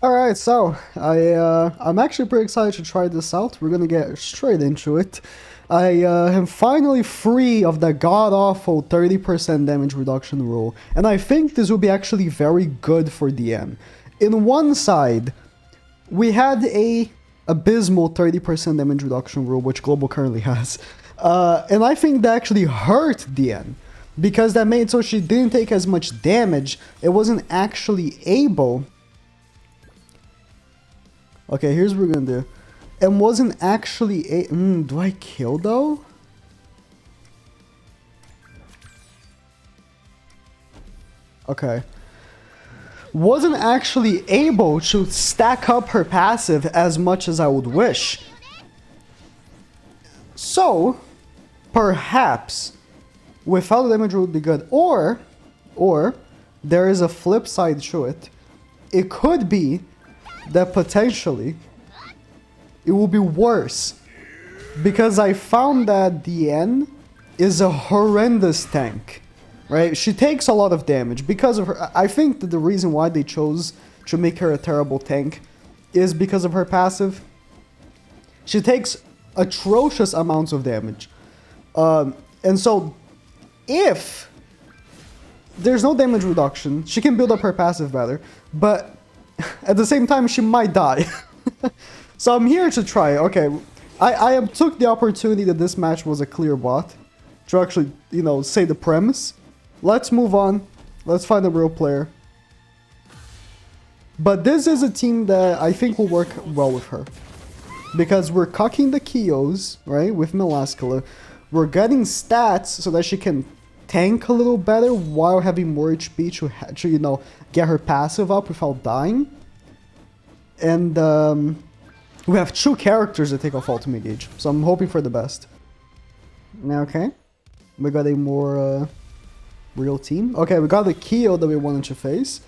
Alright, so I'm actually pretty excited to try this out. We're gonna get straight into it. I am finally free of the god-awful 30% damage reduction rule, and I think this will be actually very good for DIANE. In one side, we had a abysmal 30% damage reduction rule, which Global currently has, and I think that actually hurt DIANE, because that made so she didn't take as much damage. It wasn't actually able... Okay, here's what we're gonna do. And wasn't actually a... do I kill though? Okay. Wasn't actually able to stack up her passive as much as I would wish. So, perhaps, without the damage would be good. Or, there is a flip side to it. It could be that potentially it will be worse, because I found that DIANE is a horrendous tank, right? She takes a lot of damage because of her. I think that the reason why they chose to make her a terrible tank is because of her passive. She takes atrocious amounts of damage, and so if there's no damage reduction, she can build up her passive better, but at the same time, she might die. So I'm here to try. Okay, I took the opportunity that this match was a clear bot to actually, you know, say the premise. Let's move on. Let's find a real player. But this is a team that I think will work well with her, because we're cucking the Kios, right, with Melascula. We're getting stats so that she can tank a little better while having more HP to you know, get her passive up without dying. And we have two characters that take off ultimate gauge, so I'm hoping for the best. Okay, we got a more real team. Okay, we got the Kyo that we wanted to face.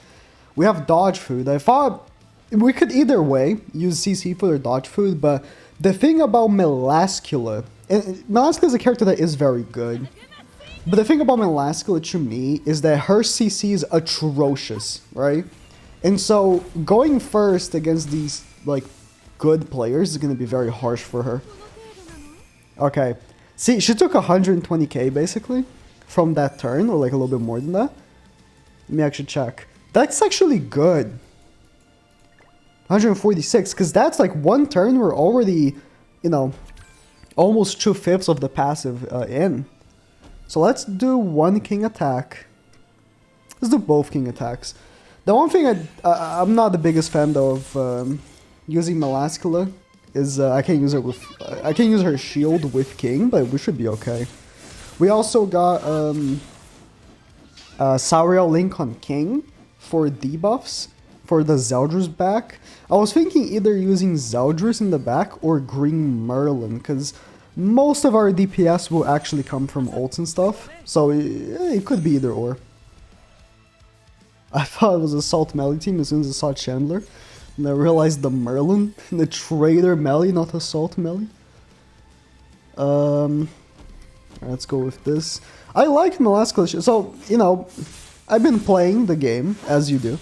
We have dodge food. I thought we could either way use CC food or dodge food, but the thing about Melascula, and Melascula is a character that is very good, but the thing about Melascula to me is that her CC is atrocious, right? And so going first against these like good players is going to be very harsh for her. Okay, see, she took 120k basically from that turn, or like a little bit more than that. Let me actually check. That's actually good. 146, because that's like one turn we're already, you know, almost 2/5 of the passive in. So let's do one king attack. Let's do both king attacks. The one thing I'm not the biggest fan though of using Melascula is I can't use her with I can't use her shield with king, but we should be okay. We also got Sauriel Link on king for debuffs for the Zeldris back. I was thinking either using Zeldris in the back or Green Merlin, because most of our DPS will actually come from ults and stuff, so it could be either or. I thought it was a Salt Melee team as soon as I saw Chandler, and I realized the Merlin, the Trader Melee, not a Salt Melee. Let's go with this. I like Melascula, so, you know, I've been playing the game, as you do,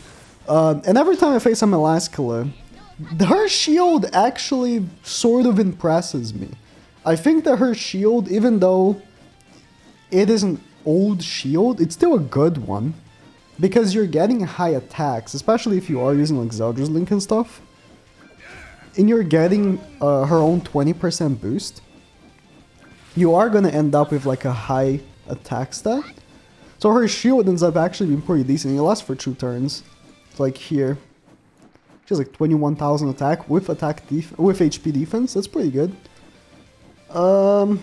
and every time I face a Melascula, her shield actually sort of impresses me. I think that her shield, even though it is an old shield, it's still a good one. Because you're getting high attacks, especially if you are using like Zeldris Link and stuff. And you're getting her own 20% boost. You are going to end up with like a high attack stat. So her shield ends up actually being pretty decent. It lasts for 2 turns. It's like here. She has like 21,000 attack with with HP defense. That's pretty good. I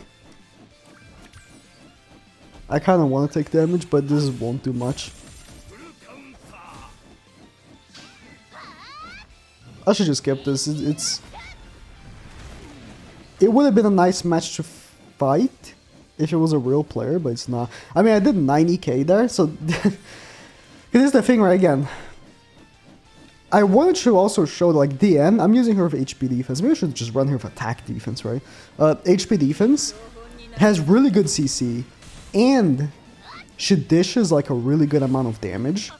kind of want to take damage, but this won't do much. I should just skip this. It would have been a nice match to fight if it was a real player, but it's not. I mean, I did 90k there, so here's the thing, right? Again, I wanted to also show like DIANE. I'm using her with HP defense. Maybe I should just run her with attack defense, right? HP defense has really good CC, and she dishes like a really good amount of damage.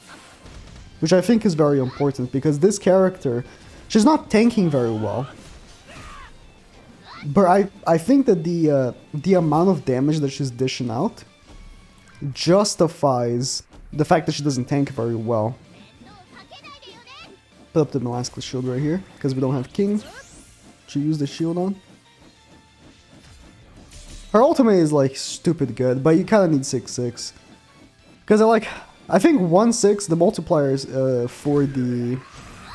which I think is very important because this character, she's not tanking very well. But I think that the amount of damage that she's dishing out justifies the fact that she doesn't tank very well. Put up the Melascula shield right here, because we don't have King to use the shield on. Her ultimate is like stupid good, but you kind of need 6-6. Because I think 1-6, the multipliers for the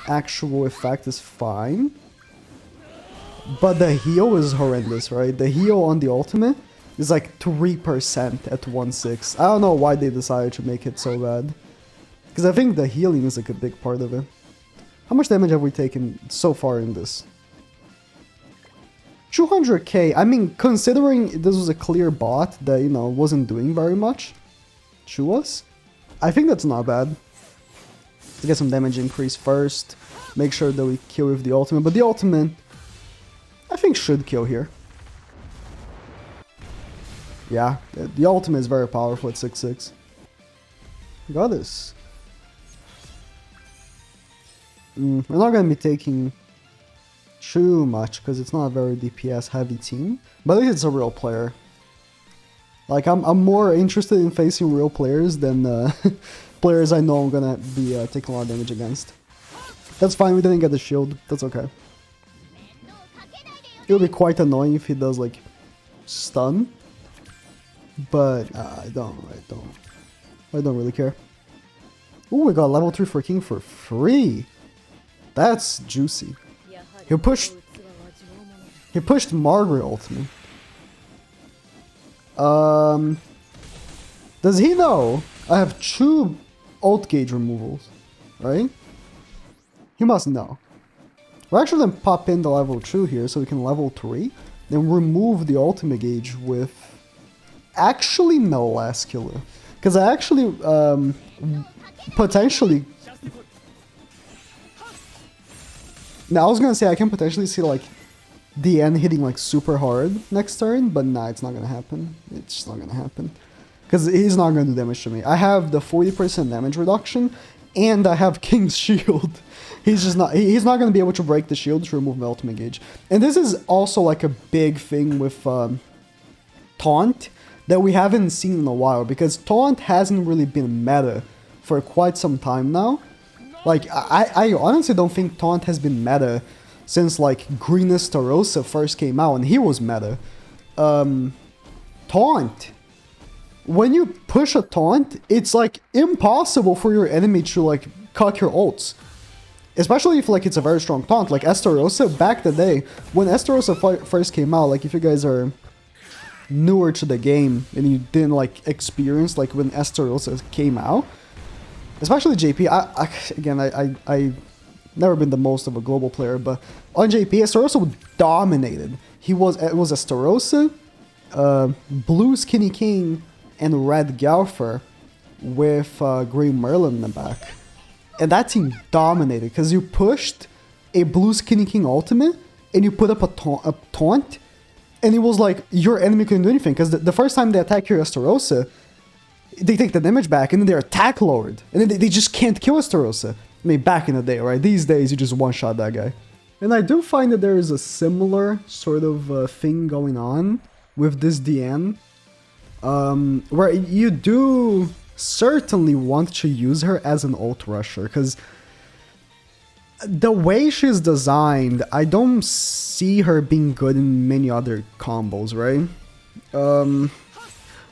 actual effect is fine. But the heal is horrendous, right? The heal on the ultimate is like 3% at 1-6. I don't know why they decided to make it so bad. Because I think the healing is like a big part of it. How much damage have we taken so far in this? 200k. I mean, considering this was a clear bot that, you know, wasn't doing very much to us, I think that's not bad. Let's get some damage increase first. Make sure that we kill with the ultimate. But the ultimate, I think, should kill here. Yeah, the ultimate is very powerful at 6-6. Got this. We're not going to be taking too much because it's not a very DPS heavy team. But at least it's a real player. Like, I'm more interested in facing real players than players I know I'm going to be taking a lot of damage against. That's fine, we didn't get the shield. That's okay. It would be quite annoying if he does, like, stun. But I don't really care. Ooh, we got level 3 for King for free. That's juicy. He pushed Margaret ultimate. Does he know I have 2 ult gauge removals, right? He must know. We're actually gonna pop in the level 2 here so we can level 3, then remove the ultimate gauge with actually Melascula. Because I actually potentially... Now I was gonna say I can potentially see like DIANE hitting like super hard next turn, but nah, it's not gonna happen. It's just not gonna happen. Because he's not gonna do damage to me. I have the 40% damage reduction, and I have King's shield. He's not gonna be able to break the shield to remove my ultimate gauge. And this is also like a big thing with taunt that we haven't seen in a while, because taunt hasn't really been meta for quite some time now. Like, I honestly don't think taunt has been meta since, like, Green Estarossa first came out, and he was meta. Taunt. When you push a taunt, it's, like, impossible for your enemy to, like, cut your ults. Especially if, like, it's a very strong taunt. Like, Estarossa, back the day, when Estarossa first came out, like, if you guys are newer to the game and you didn't, like, experience, like, when Estarossa came out, especially JP, I never been the most of a global player, but on JP, Estarossa dominated. It was Estarossa, Blue Skinny King, and Red Galfer with Green Merlin in the back. And that team dominated, because you pushed a Blue Skinny King ultimate, and you put up a taunt, and it was like, your enemy couldn't do anything, because the first time they attack your Estarossa, they take the damage back, and then they're attack lowered. And then they just can't kill Estarossa. I mean, back in the day, right? These days, you just one-shot that guy. And I do find that there is a similar sort of thing going on with this DIANE. Where you do certainly want to use her as an ult rusher. Because the way she's designed, I don't see her being good in many other combos, right?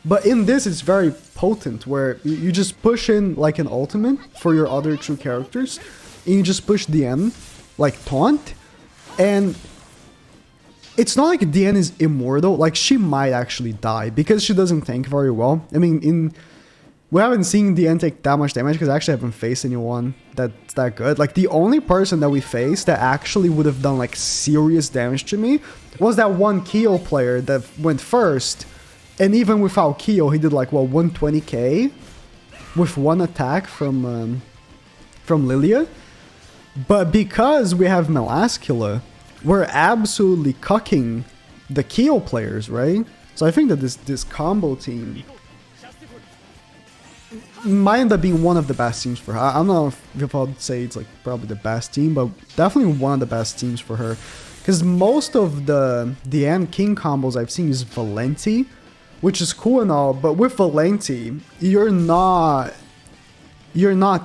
But in this, it's very potent, where you just push in like an ultimate for your other 2 characters, and you just push DIANE, like taunt, and it's not like DIANE is immortal. Like, she might actually die, because she doesn't tank very well. I mean, we haven't seen DIANE take that much damage, because I actually haven't faced anyone that's that good. Like, the only person that we faced that actually would have done like serious damage to me was that one Kyo player that went first. And even without Kyo, he did like, what, 120k with 1 attack from Lilia. But because we have Melascula, we're absolutely cucking the Kyo players, right? So I think that this combo team might end up being one of the best teams for her. I don't know if I'd say it's like probably the best team, but definitely one of the best teams for her. Because most of the DIANE King combos I've seen is Valenti, which is cool and all, but with Valenti, you're not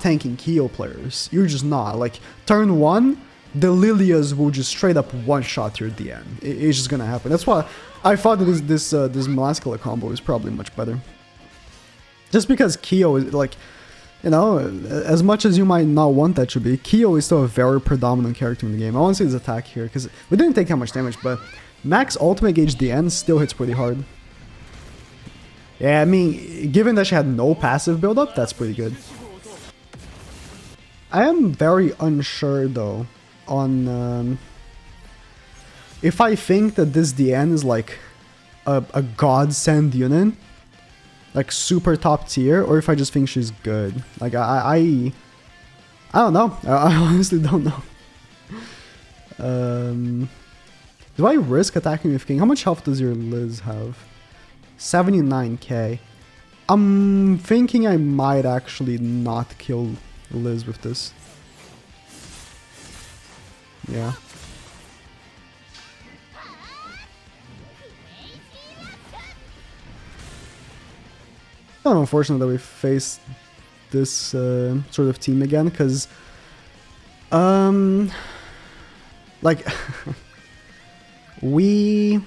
tanking Kyo players. You're just not. Like, turn 1, the Lilias will just straight up one-shot your DIANE. It's just gonna happen. That's why I thought that this Melascula combo is probably much better. Just because Kyo is, like, you know, as much as you might not want that to be, Kyo is still a very predominant character in the game. I want to see his attack here, because we didn't take that much damage, but max ultimate gauge DIANE still hits pretty hard. Yeah, I mean, given that she had no passive buildup, that's pretty good. I am very unsure, though, on if I think that this DIANE is, like, a godsend unit. Like, super top tier, or if I just think she's good. Like, I don't know. I honestly don't know. Do I risk attacking with King? How much health does your Liz have? 79k. I'm thinking I might actually not kill Liz with this. Yeah. Kind of unfortunate that we faced this sort of team again, because like we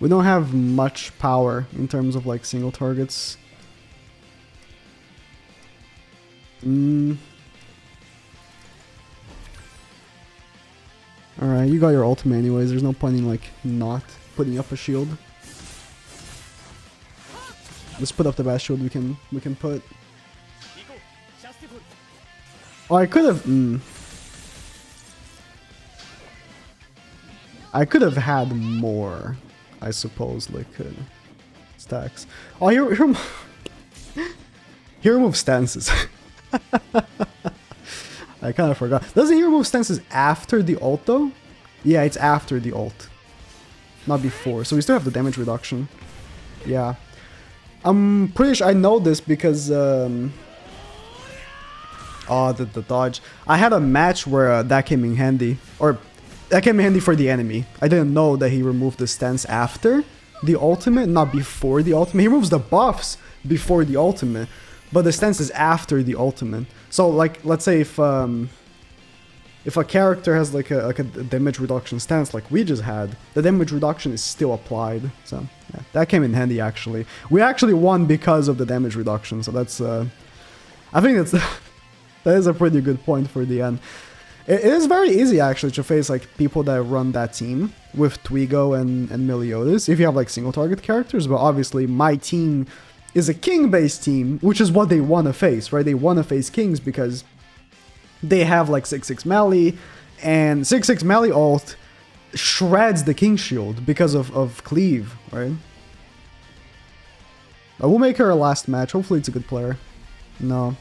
don't have much power in terms of like single targets. Alright, you got your ultimate anyways, there's no point in like not putting up a shield. Let's put up the best shield we can put. Oh, I could have I could have had more, I suppose, like stacks. Oh, here remove stances. I kind of forgot. Doesn't he remove stances after the ult though? Yeah, it's after the ult, not before. So we still have the damage reduction. Yeah. I'm pretty sure I know this because, oh, the dodge. I had a match where that came in handy, or that came in handy for the enemy. I didn't know that he removed the stance after the ultimate, not before the ultimate. He removes the buffs before the ultimate, but the stance is after the ultimate. So, like, let's say if a character has like a damage reduction stance like we just had, the damage reduction is still applied. So yeah, that came in handy actually. We actually won because of the damage reduction. So that's I think that is a pretty good point for the end. It is very easy actually to face like people that run that team with Twigo and Meliodas if you have like single target characters. But obviously my team is a king based team, which is what they want to face, right? They want to face kings because they have like 6/6 melee, and 6/6 melee ult shreds the king shield because of cleave, right? I will make her a last match. Hopefully it's a good player. No.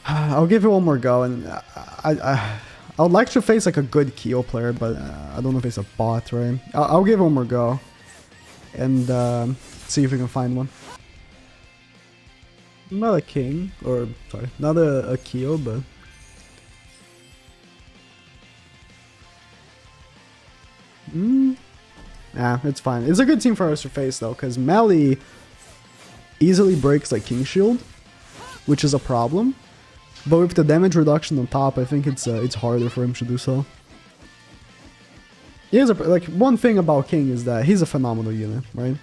I'll give it one more go, and I would like to face like a good Kyo player, but I don't know if it's a bot, right? I'll give it one more go, and see if we can find one. Not a king, or sorry, not a Kyo, but it's fine. It's a good team for us to face though, because Meli easily breaks like King Shield, which is a problem. But with the damage reduction on top, I think it's harder for him to do so. He is like, one thing about King is that he's a phenomenal unit, right?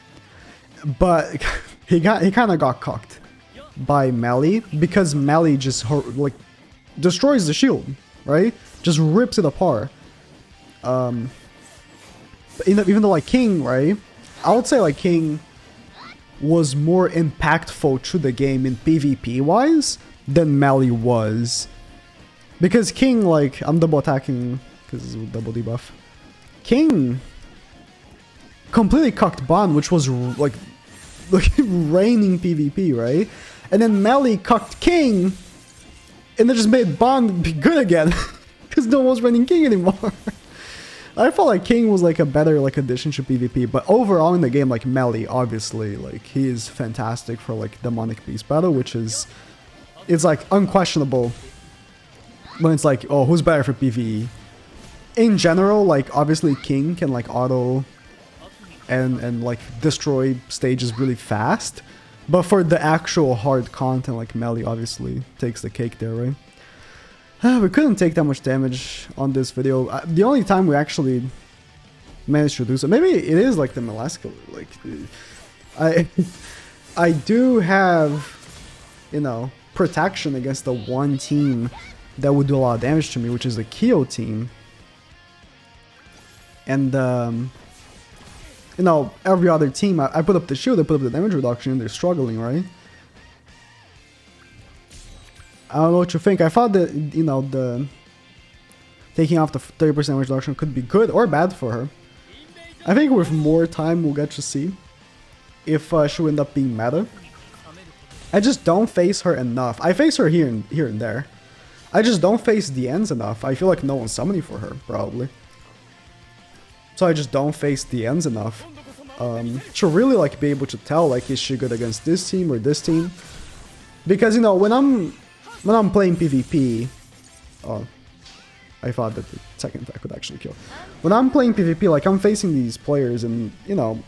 But he kind of got cocked by Meli, because Meli just like destroys the shield, right? Just rips it apart. Even though like King, right? I would say like King was more impactful to the game in PvP wise than Meli was, because King, like, I'm double attacking because it's double debuff. King completely cucked Bond, which was like raining PvP, right? And then Meli cucked King, and they just made Bond be good again because no one was running King anymore. I felt like King was like a better like addition to PvP, but overall in the game, like Melee, obviously, like he is fantastic for like demonic beast battle, which is, it's like unquestionable. When it's like, oh, who's better for PvE? In general, like obviously King can like auto and like destroy stages really fast, but for the actual hard content, like Melee obviously takes the cake there, right? We couldn't take that much damage on this video. The only time we actually managed to do so, maybe it is like the Melascula. Like, I do have, you know, protection against the one team that would do a lot of damage to me, which is the Kyo team. And, you know, every other team, I put up the shield, I put up the damage reduction, and they're struggling, right? I don't know what you think. I thought that, you know, the taking off the 30% damage reduction could be good or bad for her. I think with more time we'll get to see if she will end up being meta. I just don't face her enough. I face her here and there. I just don't face DIANEs enough. I feel like no one's summoning for her, probably. So I just don't face DIANEs enough to really like be able to tell like is she good against this team or this team. Because, you know, when I'm playing PvP, I thought that the second attack would actually kill. When I'm playing PvP, like I'm facing these players and, you know,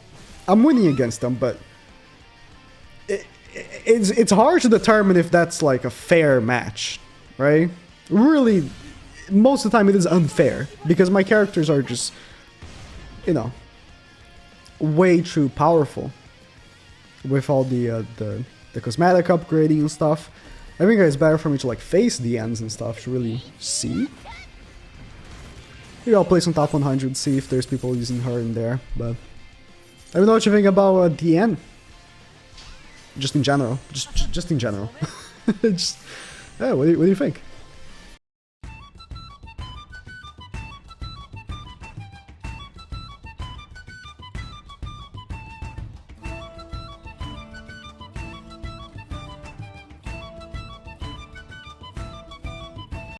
I'm winning against them, but it's hard to determine if that's like a fair match, right? Really, most of the time it is unfair because my characters are just, you know, way too powerful with all the cosmetic upgrading and stuff. I think it's better for me to like face DIANEs and stuff to really see. Maybe I'll play some top 100, see if there's people using her in there, but I don't know what you think about DIANE. Just in general. Just in general. Yeah, what do you think?